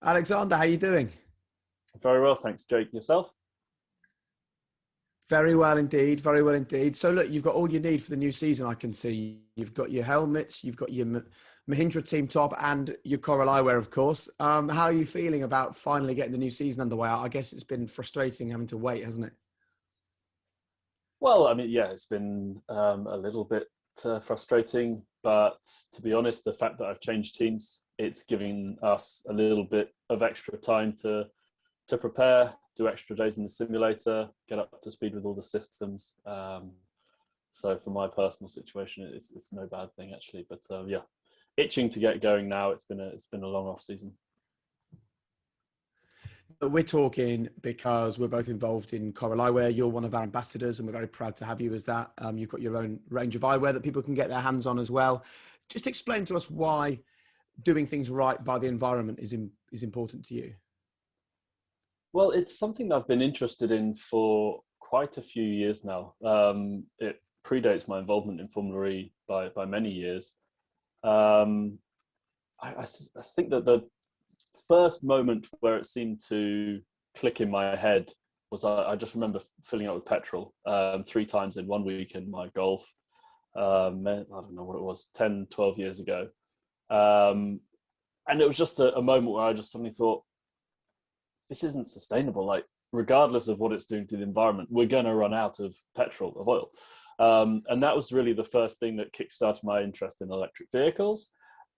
Alexander, how you doing? Very well, thanks, Jake. Yourself? Very well indeed, very well indeed. So look, you've got all you need for the new season. I can see you've got your helmets, you've got your Mahindra team top, and your Coral Eyewear, of course. How are you feeling about finally getting the new season underway? I guess it's been frustrating having to wait, hasn't it? Well, I mean, yeah, it's been a little bit frustrating, but to be honest, the fact that I've changed teams, it's giving us a little bit of extra time to prepare, do extra days in the simulator, get up to speed with all the systems. So for my personal situation, it's no bad thing actually. But yeah, itching to get going now. It's been a long off season. We're talking because we're both involved in Coral Eyewear. You're one of our ambassadors, and we're very proud to have you as that. You've got your own range of eyewear that people can get their hands on as well. Just explain to us why doing things right by the environment is important to you. Well, it's something that I've been interested in for quite a few years now. It predates my involvement in Formula E by many years. Um, I think that the first moment where it seemed to click in my head was I just remember filling up with petrol 3 times in one week in my Golf. I don't know what it was, 10, 12 years ago. And it was just a moment where I just suddenly thought, this isn't sustainable. Like, regardless of what it's doing to the environment, we're going to run out of petrol, of oil. And that was really the first thing that kickstarted my interest in electric vehicles.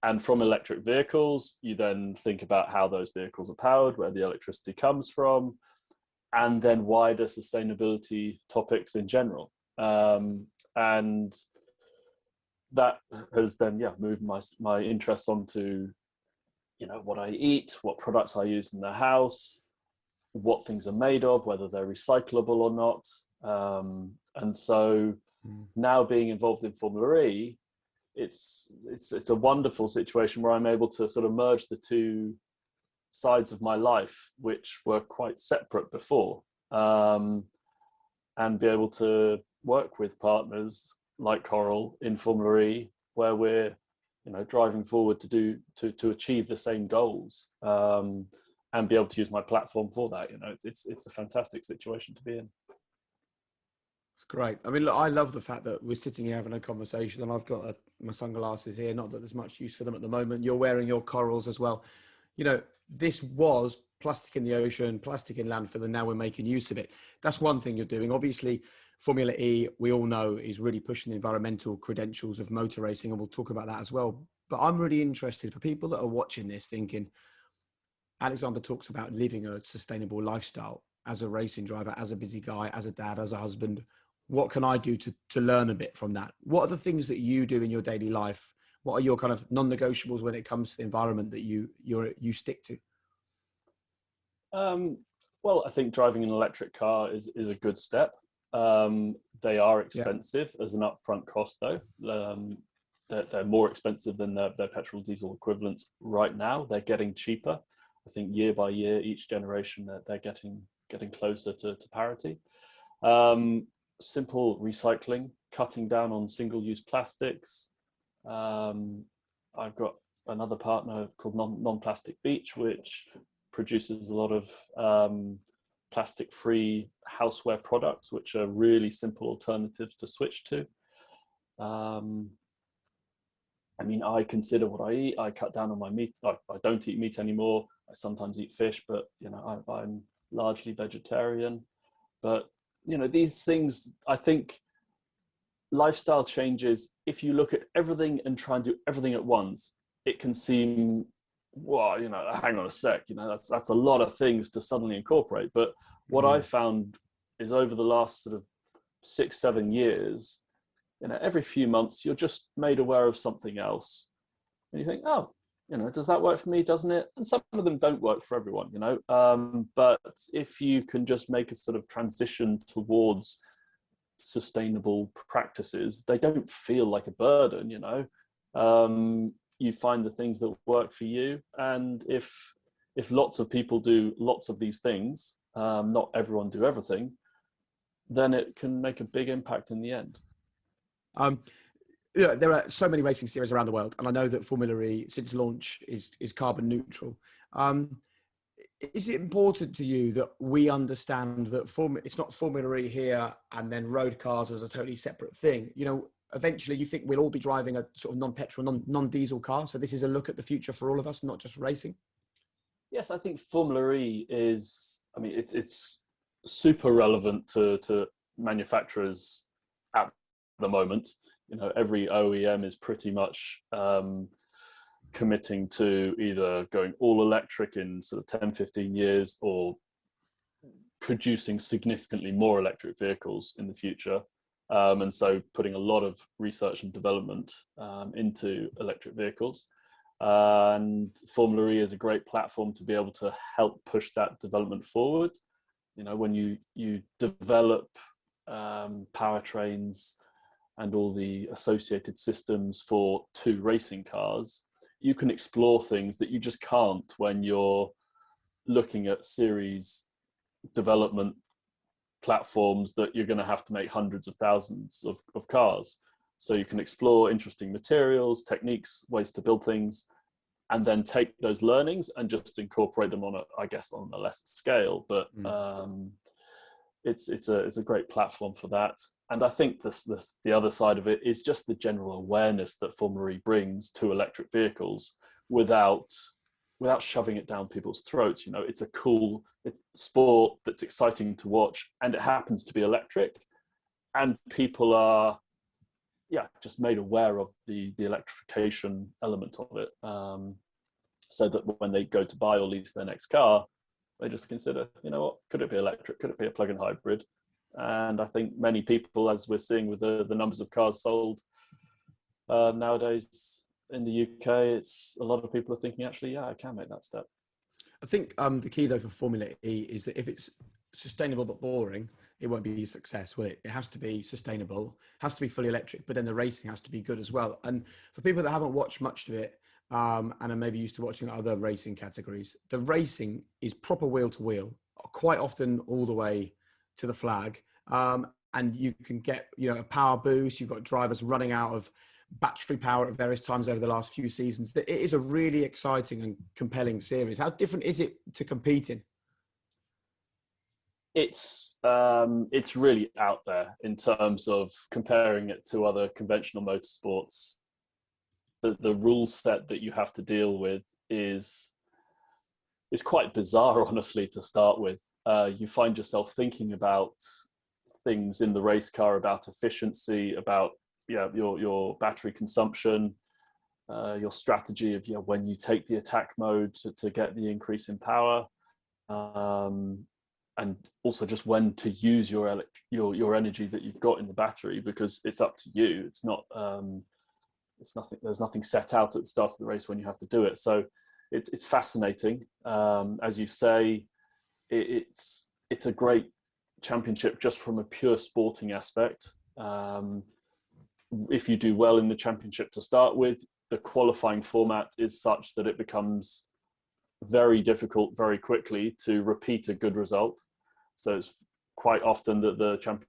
And from electric vehicles, you then think about how those vehicles are powered, where the electricity comes from, and then wider sustainability topics in general. And that has then, moved my interest onto, what I eat, what products I use in the house, what things are made of, whether they're recyclable or not. And so now being involved in Formula E, it's a wonderful situation where I'm able to sort of merge the two sides of my life, which were quite separate before, and be able to work with partners like Coral in Formula E, where we're driving forward to achieve the same goals, and be able to use my platform for that. It's a fantastic situation to be in. It's great. I mean, look, I love the fact that we're sitting here having a conversation, and I've got my sunglasses here. Not that there's much use for them at the moment. You're wearing your Corals as well. This was plastic in the ocean, plastic in landfill, and now we're making use of it. That's one thing you're doing. Obviously, Formula E, we all know, is really pushing the environmental credentials of motor racing, and we'll talk about that as well. But I'm really interested for people that are watching this thinking, Alexander talks about living a sustainable lifestyle as a racing driver, as a busy guy, as a dad, as a husband. What can I do to learn a bit from that? What are the things that you do in your daily life? What are your kind of non-negotiables when it comes to the environment that you stick to? Well, I think driving an electric car is a good step. They are expensive as an upfront cost, though. They're more expensive than their petrol diesel equivalents right now. They're getting cheaper. I think year by year, each generation, they're getting closer to parity. Simple recycling, cutting down on single-use plastics. I've got another partner called Non-Plastic Beach, which produces a lot of plastic-free houseware products, which are really simple alternatives to switch to. I mean, I consider what I eat. I cut down on my meat. I don't eat meat anymore. I sometimes eat fish, but I'm largely vegetarian. But these things, I think lifestyle changes, if you look at everything and try and do everything at once, it can seem, well, hang on a sec, that's a lot of things to suddenly incorporate. But what I found is over the last sort of 6-7 years, every few months, you're just made aware of something else. And you think, oh, does that work for me? Doesn't it? And some of them don't work for everyone, but if you can just make a sort of transition towards sustainable practices, they don't feel like a burden, you find the things that work for you. And if lots of people do lots of these things, not everyone do everything, then it can make a big impact in the end. There are so many racing series around the world, and I know that Formula E, since launch, is carbon neutral. Is it important to you that we understand that it's not Formula E here and then road cars as a totally separate thing? You know, eventually you think we'll all be driving a sort of non-petrol, non-diesel car. So this is a look at the future for all of us, not just racing. Yes, I think Formula E is, I mean, it's super relevant to manufacturers at the moment. You know, every OEM is pretty much committing to either going all electric in sort of 10, 15 years or producing significantly more electric vehicles in the future. And so putting a lot of research and development into electric vehicles. And Formula E is a great platform to be able to help push that development forward. You know, when you develop powertrains and all the associated systems for 2 racing cars, you can explore things that you just can't when you're looking at series development platforms that you're going to have to make hundreds of thousands of cars. So you can explore interesting materials, techniques, ways to build things, and then take those learnings and just incorporate them on a lesser scale. But it's a great platform for that. And I think the other side of it is just the general awareness that Formula E brings to electric vehicles without shoving it down people's throats. You know, it's a cool sport that's exciting to watch, and it happens to be electric, and people are just made aware of the electrification element of it, so that when they go to buy or lease their next car, they just consider, you know what, could it be electric, could it be a plug-in hybrid? And I think many people, as we're seeing with the numbers of cars sold nowadays in the UK, it's a lot of people are thinking, actually, I can make that step. I think the key though for Formula E is that if it's sustainable but boring, it won't be a success, will it? It has to be sustainable, has to be fully electric, but then the racing has to be good as well. And for people that haven't watched much of it and are maybe used to watching other racing categories, the racing is proper wheel to wheel, quite often all the way to the flag. And you can get, a power boost. You've got drivers running out of battery power at various times over the last few seasons. It is a really exciting and compelling series. How different is it to compete in? It's really out there in terms of comparing it to other conventional motorsports. The rule set that you have to deal with is quite bizarre, honestly, to start with. You find yourself thinking about things in the race car, about efficiency, about your battery consumption, your strategy of when you take the attack mode to get the increase in power, and also just when to use your energy that you've got in the battery, because it's up to you. It's not there's nothing set out at the start of the race when you have to do it. So it's fascinating. As you say, it's a great championship just from a pure sporting aspect. If you do well in the championship to start with, the qualifying format is such that it becomes very difficult very quickly to repeat a good result. So it's quite often that the champions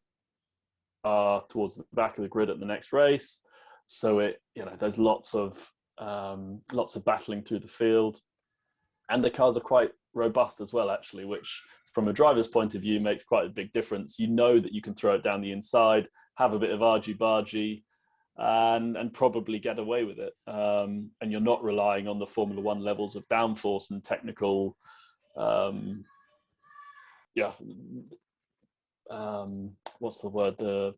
are towards the back of the grid at the next race. So there's lots of battling through the field, and the cars are quite robust as well, actually, which from a driver's point of view makes quite a big difference. You know that you can throw it down the inside, have a bit of argy-bargy, and probably get away with it. And you're not relying on the Formula One levels of downforce and technical, what's the word? The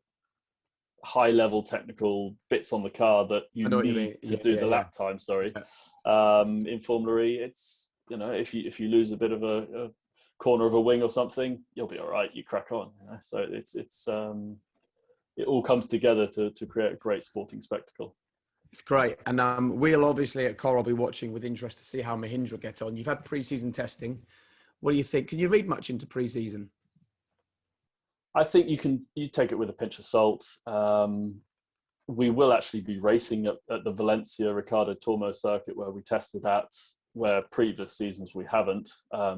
high-level technical bits on the car that you need to do the lap time. Sorry, in Formula E, it's if you lose a bit of a corner of a wing or something, you'll be all right. You crack on. So it all comes together to create a great sporting spectacle. It's great. And we'll obviously at Coral be watching with interest to see how Mahindra get on. You've had pre-season testing. What do you think? Can you read much into pre-season? I think you take it with a pinch of salt. We will actually be racing at the Valencia Ricardo Tormo circuit where we tested that, where previous seasons we haven't,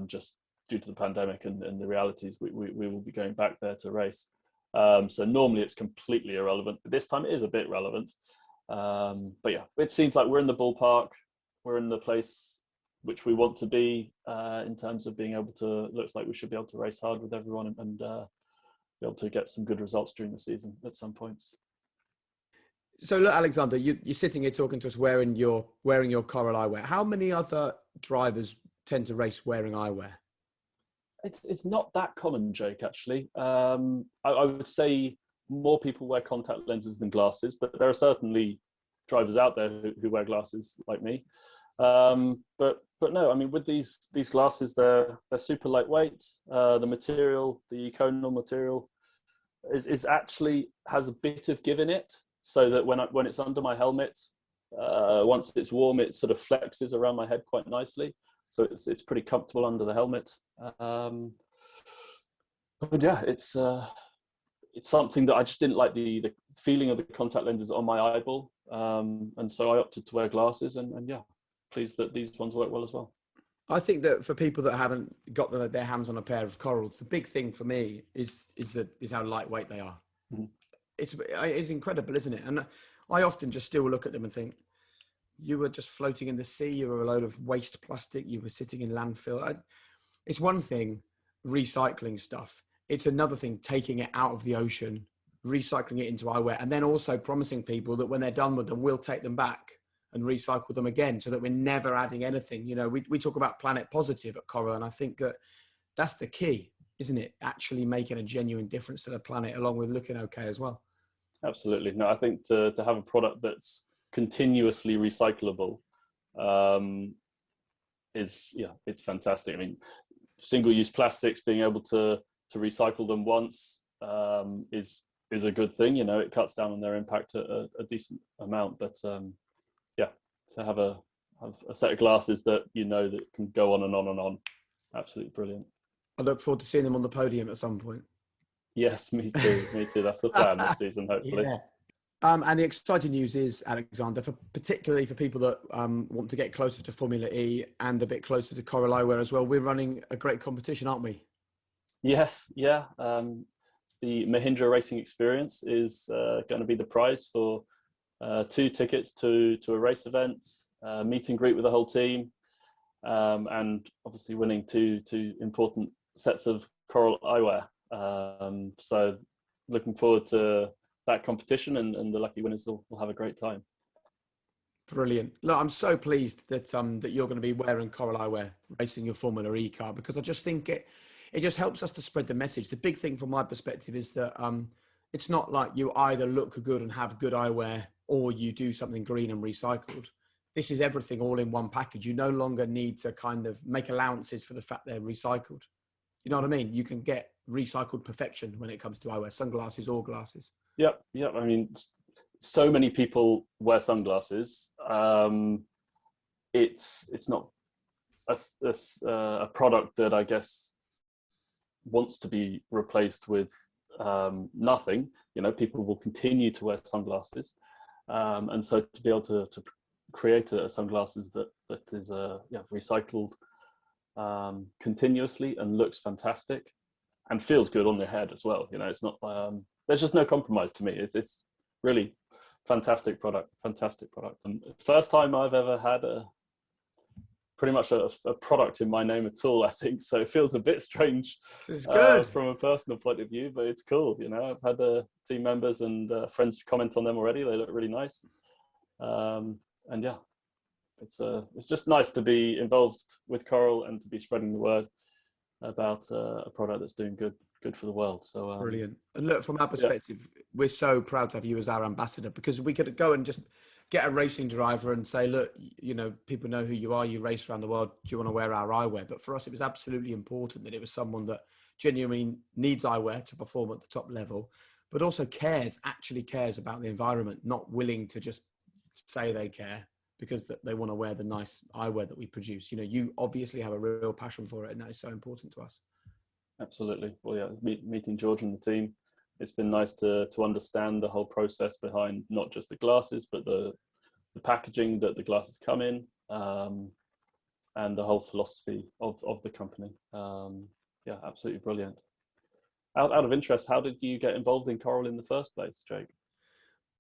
just due to the pandemic and the realities. We will be going back there to race. So normally it's completely irrelevant, but this time it is a bit relevant. But yeah, it seems like we're in the ballpark. We're in the place which we want to be in terms of being able to. Looks like we should be able to race hard with everyone and be able to get some good results during the season at some points. So look, Alexander, you're sitting here talking to us wearing your Coral Eyewear. How many other drivers tend to race wearing eyewear? It's not that common, Jake, actually. I would say more people wear contact lenses than glasses, but there are certainly drivers out there who wear glasses like me. But no, I mean, with these glasses, they're super lightweight. The material, the conal material, is actually has a bit of give in it, so that when it's under my helmet, once it's warm, it sort of flexes around my head quite nicely. So it's pretty comfortable under the helmet. But yeah, it's something that I just didn't like the feeling of the contact lenses on my eyeball, and so I opted to wear glasses. And yeah, pleased that these ones work well as well. I think that for people that haven't got their hands on a pair of Corals, the big thing for me is how lightweight they are. Mm-hmm. It's incredible, isn't it? And I often just still look at them and think, you were just floating in the sea. You were a load of waste plastic. You were sitting in landfill. It's one thing recycling stuff. It's another thing taking it out of the ocean, recycling it into eyewear, and then also promising people that when they're done with them, we'll take them back and recycle them again, so that we're never adding anything. You know, we talk about planet positive at Coral, and I think that that's the key, isn't it? Actually making a genuine difference to the planet, along with looking okay as well. Absolutely. No, I think to have a product that's continuously recyclable it's fantastic. I mean, single-use plastics, being able to recycle them once is a good thing. You know, it cuts down on their impact a decent amount. But yeah, to have a set of glasses that that can go on and on and on, absolutely brilliant. I look forward to seeing them on the podium at some point. Yes, me too. Me too. That's the plan this season, hopefully. Yeah. And the exciting news is, Alexander, particularly for people that want to get closer to Formula E and a bit closer to Coral Eyewear as well, we're running a great competition, aren't we? Yes, yeah. The Mahindra Racing Experience is going to be the prize for 2 tickets to a race event, meet and greet with the whole team, and obviously winning two important sets of Coral Eyewear. So looking forward to that competition, and the lucky winners will have a great time. Brilliant. Look, I'm so pleased that that you're going to be wearing Coral Eyewear, racing your Formula E car, because I just think it just helps us to spread the message. The big thing from my perspective is that it's not like you either look good and have good eyewear, or you do something green and recycled. This is everything all in one package. You no longer need to kind of make allowances for the fact they're recycled. You know what I mean? You can get recycled perfection when it comes to eyewear, sunglasses or glasses. Yep. I mean, so many people wear sunglasses. It's not a product that I guess wants to be replaced with nothing. You know, people will continue to wear sunglasses, and so to be able to create a sunglasses that is recycled continuously and looks fantastic and feels good on their head as well. You know, it's not there's just no compromise to me. It's really fantastic product, and first time I've ever had pretty much a product in my name at all, I think. So it feels a bit strange. This is good from a personal point of view, but it's cool. You know, I've had team members and friends comment on them already. They look really nice. And yeah, it's just nice to be involved with Coral and to be spreading the word about a product that's doing good for the world. So brilliant. And look, from our perspective, we're so proud to have you as our ambassador, because we could go and just get a racing driver and say, look, you know, people know who you are, you race around the world, do you want to wear our eyewear? But for us, it was absolutely important that it was someone that genuinely needs eyewear to perform at the top level, but also actually cares about the environment, not willing to just say they care because they want to wear the nice eyewear that we produce. You know, you obviously have a real passion for it, and that is so important to us. Absolutely. Well, yeah, meeting George and the team, it's been nice to understand the whole process behind not just the glasses, but the packaging that the glasses come in, and the whole philosophy of the company. Yeah, absolutely brilliant. Out of interest, how did you get involved in Coral in the first place, Jake?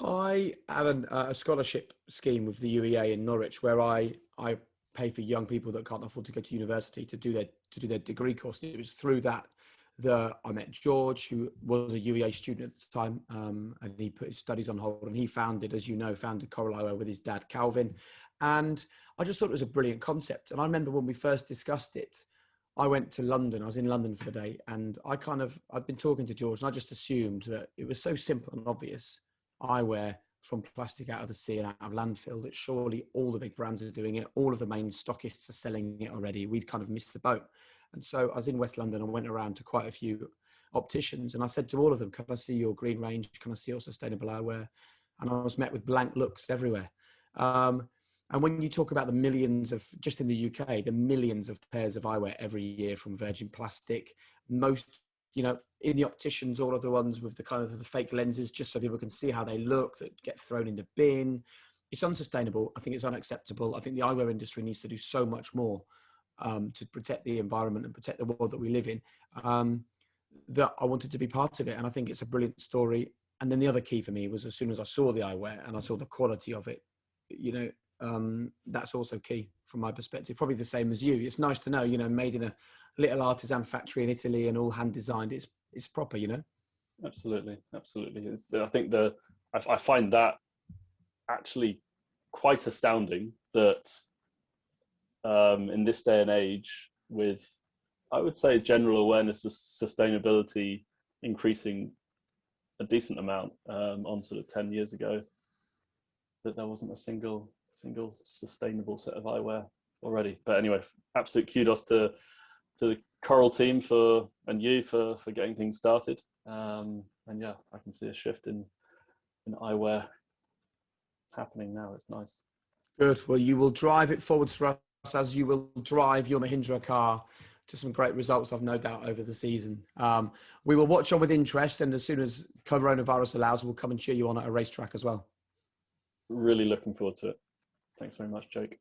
I have a scholarship scheme with the UEA in Norwich, where I pay for young people that can't afford to go to university to do their degree course. And it was through that I met George, who was a UEA student at the time, and he put his studies on hold, and he founded Coral Eyewear with his dad, Calvin. And I just thought it was a brilliant concept. And I remember when we first discussed it, I went to London. I was in London for the day, and I'd been talking to George, and I just assumed that it was so simple and obvious. Eyewear from plastic out of the sea and out of landfill, that surely all the big brands are doing it. All of the main stockists are selling it already. We'd kind of missed the boat. And so I was in West London and went around to quite a few opticians, and I said to all of them, can I see your green range? Can I see your sustainable eyewear? And I was met with blank looks everywhere. And when you talk about the millions of, just in the UK, the millions of pairs of eyewear every year from virgin plastic, most, in the opticians, all of the ones with the kind of the fake lenses, just so people can see how they look, that get thrown in the bin. It's unsustainable. I think it's unacceptable. I think the eyewear industry needs to do so much more to protect the environment and protect the world that we live in, that I wanted to be part of it. And I think it's a brilliant story. And then the other key for me was, as soon as I saw the eyewear and I saw the quality of it, that's also key from my perspective. Probably the same as you. It's nice to know, made in a little artisan factory in Italy and all hand designed. It's proper, Absolutely. I think I find that actually quite astounding that in this day and age, with, I would say, general awareness of sustainability increasing a decent amount on sort of 10 years ago, that there wasn't a single sustainable set of eyewear already. But anyway, absolute kudos to the Coral team and you for getting things started. And yeah, I can see a shift in eyewear happening now. It's nice. Good. Well, you will drive it forwards for us, as you will drive your Mahindra car to some great results, I've no doubt, over the season. We will watch on with interest, and as soon as coronavirus allows, we'll come and cheer you on at a racetrack as well. Really looking forward to it. Thanks very much, Jake.